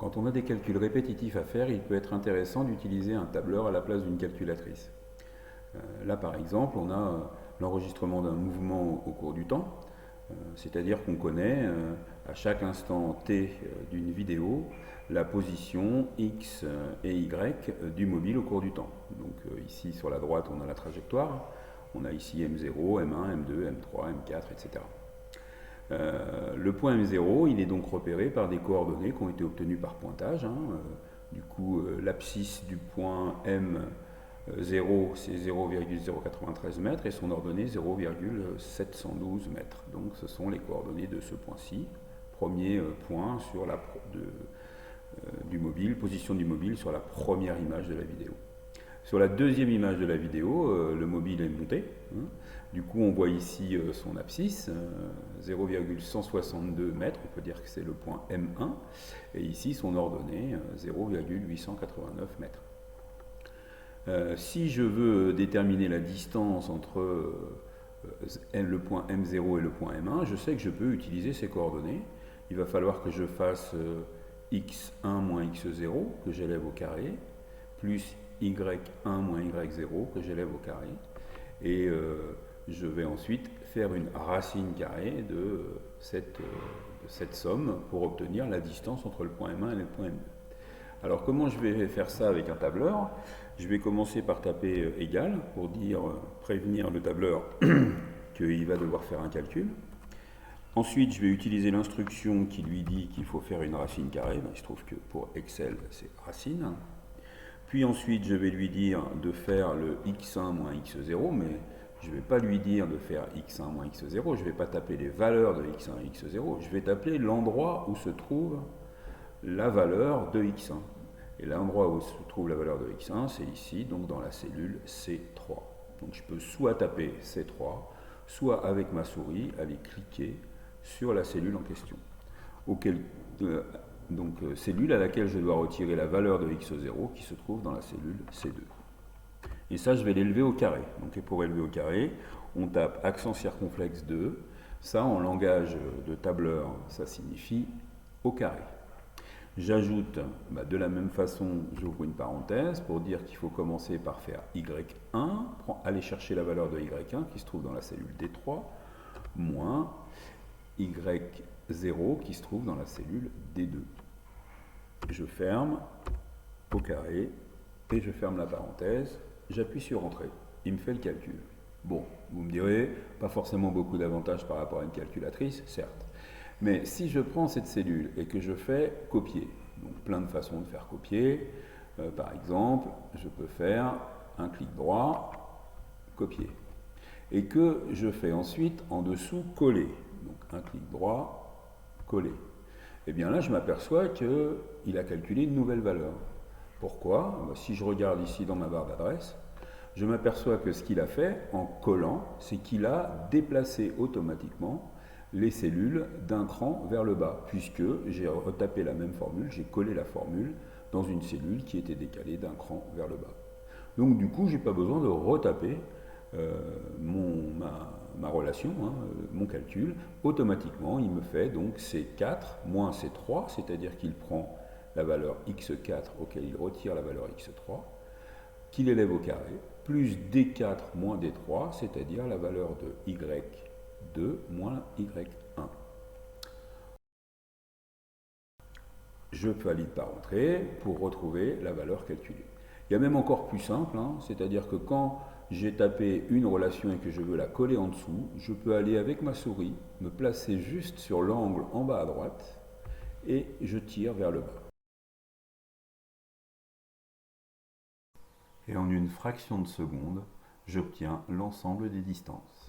Quand on a des calculs répétitifs à faire, il peut être intéressant d'utiliser un tableur à la place d'une calculatrice. Là, par exemple, on a l'enregistrement d'un mouvement au cours du temps, c'est-à-dire qu'on connaît à chaque instant t d'une vidéo la position x et y du mobile au cours du temps. Donc ici sur la droite on a la trajectoire, on a ici M0, M1, M2, M3, M4, etc. Le point M0 il est donc repéré par des coordonnées qui ont été obtenues par pointage. Du coup l'abscisse du point M0 c'est 0,093 mètres et son ordonnée 0,712 mètres. Donc ce sont les coordonnées de ce point-ci. Premier point sur du mobile, position du mobile sur la première image de la vidéo. Sur la deuxième image de la vidéo, le mobile est monté. Du coup, on voit ici son abscisse, 0,162 mètres, on peut dire que c'est le point M1, et ici son ordonnée, 0,889 mètres. Si je veux déterminer la distance entre le point M0 et le point M1, je sais que je peux utiliser ces coordonnées. Il va falloir que je fasse x1 moins x0 que j'élève au carré, plus y1 moins y0 que j'élève au carré. Et je vais ensuite faire une racine carrée de cette somme pour obtenir la distance entre le point M1 et le point M2. Alors comment je vais faire ça avec un tableur? Je vais commencer par taper égal pour prévenir le tableur qu'il va devoir faire un calcul. Ensuite, je vais utiliser l'instruction qui lui dit qu'il faut faire une racine carrée. Il se trouve que pour Excel, c'est racine. Puis ensuite, je vais lui dire de faire le x1 moins x0, mais je ne vais pas lui dire de faire x1 moins x0. Je ne vais pas taper les valeurs de x1 et x0. Je vais taper l'endroit où se trouve la valeur de x1. Et l'endroit où se trouve la valeur de x1, c'est ici, donc dans la cellule C3. Donc je peux soit taper C3, soit avec ma souris aller cliquer sur la cellule en question. Cellule à laquelle je dois retirer la valeur de x0 qui se trouve dans la cellule C2. Et ça, je vais l'élever au carré. Donc pour élever au carré, on tape accent circonflexe 2. Ça, en langage de tableur, ça signifie au carré. J'ajoute, de la même façon, j'ouvre une parenthèse pour dire qu'il faut commencer par faire y1, aller chercher la valeur de y1 qui se trouve dans la cellule D3, moins y0 qui se trouve dans la cellule D2. Je ferme au carré et je ferme la parenthèse, j'appuie sur Entrée, il me fait le calcul. Bon, vous me direz, pas forcément beaucoup d'avantages par rapport à une calculatrice, certes. Mais si je prends cette cellule et que je fais copier, donc plein de façons de faire copier, par exemple, je peux faire un clic droit, copier, et que je fais ensuite en dessous coller, donc un clic droit, coller. Et bien là, je m'aperçois qu'il a calculé une nouvelle valeur. Pourquoi? Si je regarde ici dans ma barre d'adresse, je m'aperçois que ce qu'il a fait en collant, c'est qu'il a déplacé automatiquement les cellules d'un cran vers le bas, puisque j'ai retapé la même formule, j'ai collé la formule dans une cellule qui était décalée d'un cran vers le bas. Donc du coup, je n'ai pas besoin de retaper ma relation, mon calcul. Automatiquement, il me fait donc C4 moins C3, c'est-à-dire qu'il prend la valeur x4 auquel il retire la valeur x3, qu'il élève au carré, plus D4 moins D3, c'est-à-dire la valeur de y2 moins y1. Je valide par entrée pour retrouver la valeur calculée. Il y a même encore plus simple, c'est-à-dire que quand j'ai tapé une relation et que je veux la coller en dessous, je peux aller avec ma souris, me placer juste sur l'angle en bas à droite et je tire vers le bas. Et en une fraction de seconde, j'obtiens l'ensemble des distances.